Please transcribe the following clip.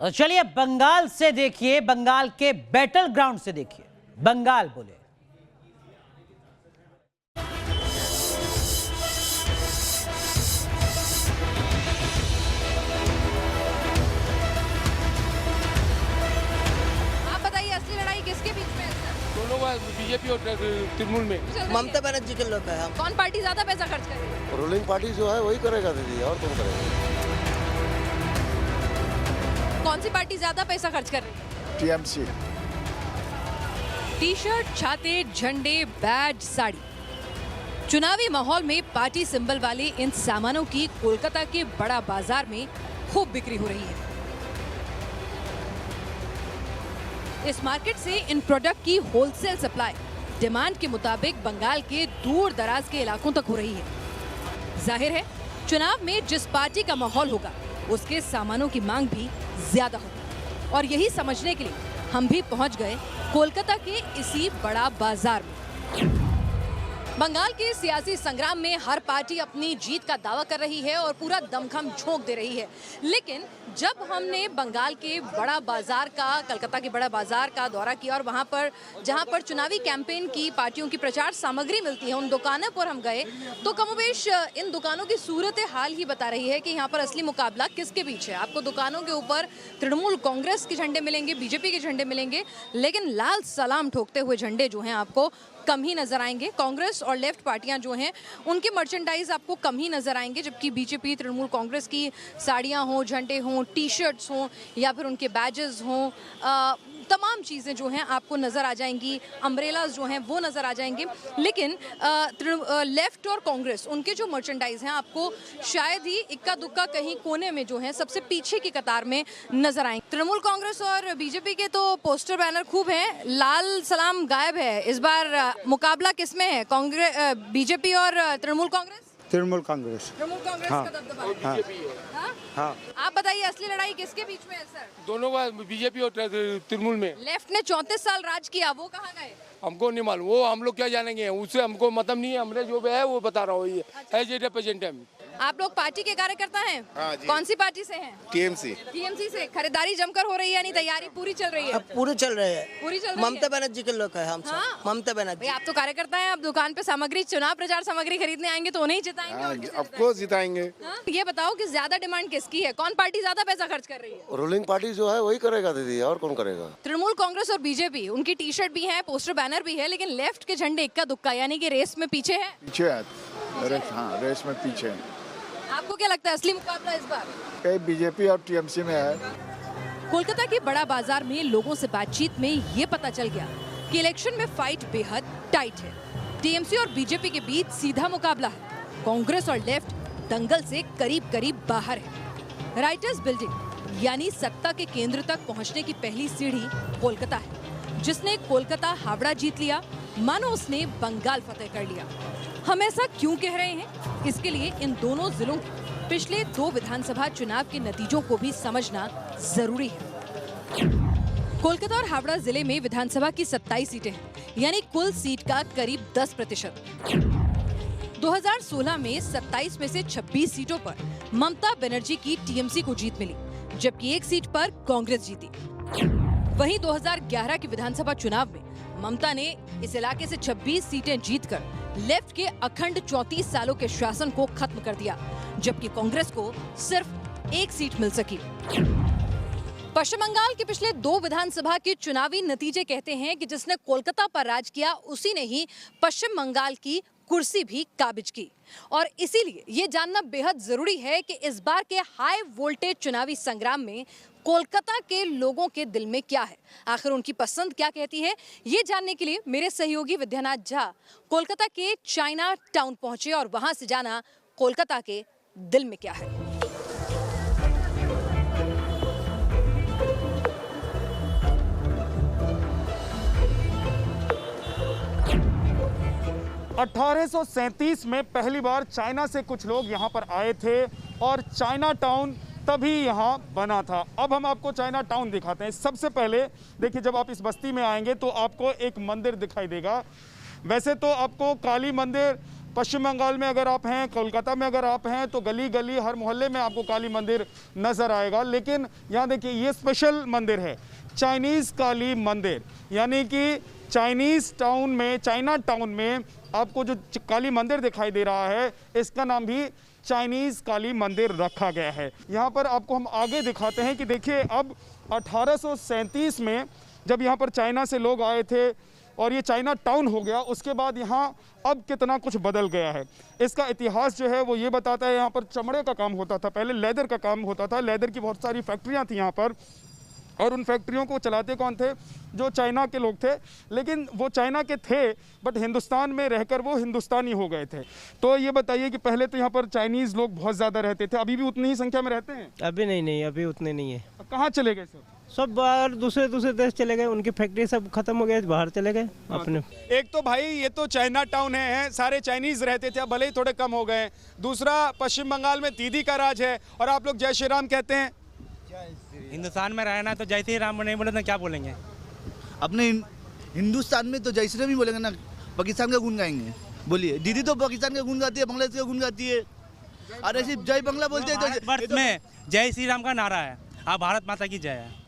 चलिए बंगाल से देखिए, बंगाल के बैटल ग्राउंड से देखिए। बंगाल बोले आप बताइए असली लड़ाई किसके बीच में है सर? दोनों बीजेपी और तृणमूल में। ममता बनर्जी के लोग हैं हम। कौन पार्टी ज्यादा पैसा खर्च करेगी? रूलिंग पार्टी जो है वही करेगा दीदी, और कौन करेगा। कौन सी पार्टी ज्यादा पैसा खर्च कर रही है? टीएमसी। टी शर्ट, छाते, झंडे, बैज, साड़ी, चुनावी माहौल में पार्टी सिंबल वाले इन सामानों की कोलकाता के बड़ा बाजार में खूब बिक्री हो रही है। इस मार्केट से इन प्रोडक्ट की होलसेल सप्लाई डिमांड के मुताबिक बंगाल के दूर दराज के इलाकों तक हो रही है। जाहिर है चुनाव में जिस पार्टी का माहौल होगा उसके सामानों की मांग भी ज्यादा होगी, और यही समझने के लिए हम भी पहुंच गए कोलकाता के इसी बड़ा बाजार में। बंगाल के सियासी संग्राम में हर पार्टी अपनी जीत का दावा कर रही है और पूरा दमखम झोंक दे रही है, लेकिन जब हमने बंगाल के बड़ा बाजार का, कलकत्ता के बड़ा बाजार का दौरा किया और वहां पर जहां पर चुनावी कैंपेन की पार्टियों की प्रचार सामग्री मिलती है, उन दुकानों पर हम गए तो कमोबेश इन दुकानों की सूरत हाल ही बता रही है कि यहाँ पर असली मुकाबला किसके बीच है। आपको दुकानों के ऊपर तृणमूल कांग्रेस के झंडे मिलेंगे, बीजेपी के झंडे मिलेंगे, लेकिन लाल सलाम ठोकते हुए झंडे जो हैं आपको कम ही नजर आएंगे। कांग्रेस और लेफ्ट पार्टियां जो हैं उनके मर्चेंडाइज आपको कम ही नजर आएंगे, जबकि बीजेपी, तृणमूल कांग्रेस की साड़ियां हों, झंडे हों, टी शर्ट्स हों या फिर उनके बैजेस हों, तमाम चीज़ें जो हैं आपको नज़र आ जाएंगी, अम्ब्रेलाज जो हैं वो नज़र आ जाएंगे। लेकिन लेफ्ट और कांग्रेस उनके जो मर्चेंडाइज हैं आपको शायद ही इक्का दुक्का कहीं कोने में जो है सबसे पीछे की कतार में नजर आएंगे। तृणमूल कांग्रेस और बीजेपी के तो पोस्टर बैनर खूब हैं, लाल सलाम गायब है। इस बार मुकाबला किसमें है, कांग्रेस, बीजेपी और तृणमूल कांग्रेस? तृणमूल कांग्रेस। तृणमूल कांग्रेस हाँ, का दबदबा है। हाँ? हाँ। आप बताइए असली लड़ाई किसके बीच में है सर? दोनों बीजेपी और तृणमूल में। लेफ्ट ने 34 साल राज किया, वो कहाँ गए? हमको नहीं मालूम, वो हम लोग क्या जानेंगे, उससे हमको मतलब नहीं है। हमने जो भी है वो बता रहा हूँ, एज ए रिप्रेजेंटेटिव। आप लोग पार्टी के कार्यकर्ता हैं? हाँ जी। कौन सी पार्टी से हैं? टीएमसी। टीएमसी से। खरीदारी जमकर हो रही है, यानी तैयारी पूरी चल रही है? अब पूरे चल रहे हैं। पूरी चल रही ममता है। बनर्जी के लोग हैं हम सब। हाँ? ममता भाई बनर्जी। आप तो कार्यकर्ता हैं, आप दुकान पे सामग्री, चुनाव प्रचार सामग्री खरीदने आएंगे तो उन्हें ही जिताएंगे और किसे आपको जिताएंगे। जिताएंगे? ये बताओ कि ज्यादा डिमांड किसकी है, कौन पार्टी ज्यादा पैसा खर्च कर रही है? रूलिंग पार्टी जो है वही करेगा दीदी, और कौन करेगा। तृणमूल कांग्रेस और बीजेपी, उनकी टी शर्ट भी है, पोस्टर बैनर भी है, लेकिन लेफ्ट के झंडे इक्का दुक्का, यानी कि रेस में पीछे है। पीछे है, रेस में पीछे है। आपको क्या लगता है असली मुकाबला इस बार? कई बीजेपी और टीएमसी में है। कोलकाता के बड़ा बाजार में लोगों से बातचीत में ये पता चल गया कि इलेक्शन में फाइट बेहद टाइट है। टीएमसी और बीजेपी के बीच सीधा मुकाबला है। कांग्रेस और लेफ्ट दंगल से करीब करीब बाहर है। राइटर्स बिल्डिंग यानी सत्ता के केंद्र तक पहुंचने की पहली सीढ़ी कोलकाता है। जिसने कोलकाता हावड़ा जीत लिया, मानो उसने बंगाल फतेह कर लिया। हम ऐसा क्यों कह रहे हैं? इसके लिए इन दोनों जिलों के पिछले 2 विधानसभा चुनाव के नतीजों को भी समझना जरूरी है। कोलकाता और हावड़ा जिले में विधानसभा की 27 सीटें हैं, यानी कुल सीट का करीब 10%। 2016 में 27 में से 26 सीटों पर ममता बनर्जी की टीएमसी को जीत मिली, जबकि एक सीट पर कांग्रेस जीती। वहीं 2011 के विधानसभा चुनाव में ममता ने इस इलाके से 26 सीटें जीतकर लेफ्ट के अखंड 34 सालों के शासन को खत्म कर दिया, जबकि कांग्रेस को सिर्फ एक सीट मिल सकी। पश्चिम बंगाल के पिछले 2 विधानसभा के चुनावी नतीजे कहते हैं कि जिसने कोलकाता पर राज किया उसी ने ही पश्चिम बंगाल की कुर्सी भी काबिज की। और इसीलिए ये जानना बेहद जरूरी है कि इस बार के हाई वोल्टेज चुनावी संग्राम में कोलकाता के लोगों के दिल में क्या है, आखिर उनकी पसंद क्या कहती है। ये जानने के लिए मेरे सहयोगी विद्यानाथ झा कोलकाता के चाइना टाउन पहुंचे और वहां से जाना कोलकाता के दिल में क्या है। 1837 में पहली बार चाइना से कुछ लोग यहाँ पर आए थे और चाइना टाउन तभी यहाँ बना था। अब हम आपको चाइना टाउन दिखाते हैं। सबसे पहले देखिए, जब आप इस बस्ती में आएंगे तो आपको एक मंदिर दिखाई देगा। वैसे तो आपको काली मंदिर पश्चिम बंगाल में अगर आप हैं, कोलकाता में अगर आप हैं, तो गली गली हर मोहल्ले में आपको काली मंदिर नज़र आएगा। लेकिन यहाँ देखिए ये स्पेशल मंदिर है, चाइनीज़ काली मंदिर, यानी कि चाइनीज़ टाउन में, चाइना टाउन में आपको जो काली मंदिर दिखाई दे रहा है, इसका नाम भी चाइनीज़ काली मंदिर रखा गया है। यहाँ पर आपको हम आगे दिखाते हैं कि देखिए अब 1837 में जब यहाँ पर चाइना से लोग आए थे और ये चाइना टाउन हो गया, उसके बाद यहाँ अब कितना कुछ बदल गया है। इसका इतिहास जो है वो ये बताता है, यहाँ पर चमड़े का काम होता था, पहले लेदर का काम होता था, लेदर की बहुत सारी फैक्ट्रियाँ थी यहाँ पर, और उन फैक्ट्रियों को चलाते कौन थे? जो चाइना के लोग थे। लेकिन वो चाइना के थे बट हिंदुस्तान में रहकर वो हिंदुस्तानी हो गए थे। तो ये बताइए कि पहले तो यहाँ पर चाइनीज़ लोग बहुत ज़्यादा रहते थे, अभी भी उतनी ही संख्या में रहते हैं? अभी नहीं, अभी उतने नहीं है। कहाँ चले गए सब? सब बाहर दूसरे देश चले गए, उनकी फैक्ट्री सब खत्म हो गए, बाहर चले गए अपने। एक तो भाई ये तो चाइना टाउन है, सारे चाइनीज़ रहते थे, अब भले ही थोड़े कम हो गए। दूसरा पश्चिम बंगाल में दीदी का राज है और आप लोग जय श्री राम कहते हैं। हिंदुस्तान में रहना तो जय श्री राम नहीं बोले तो क्या बोलेंगे? अपने हिंदुस्तान में तो जय श्री राम ही बोलेंगे ना, पाकिस्तान का गुण गाएंगे? बोलिए, दीदी तो पाकिस्तान का गुण गाती है, बांग्लादेश का गुण गाती है, और ऐसे जय बांग्ला बोलते हैं तो भारत में जय श्री राम का नारा है, आप भारत माता की जय है।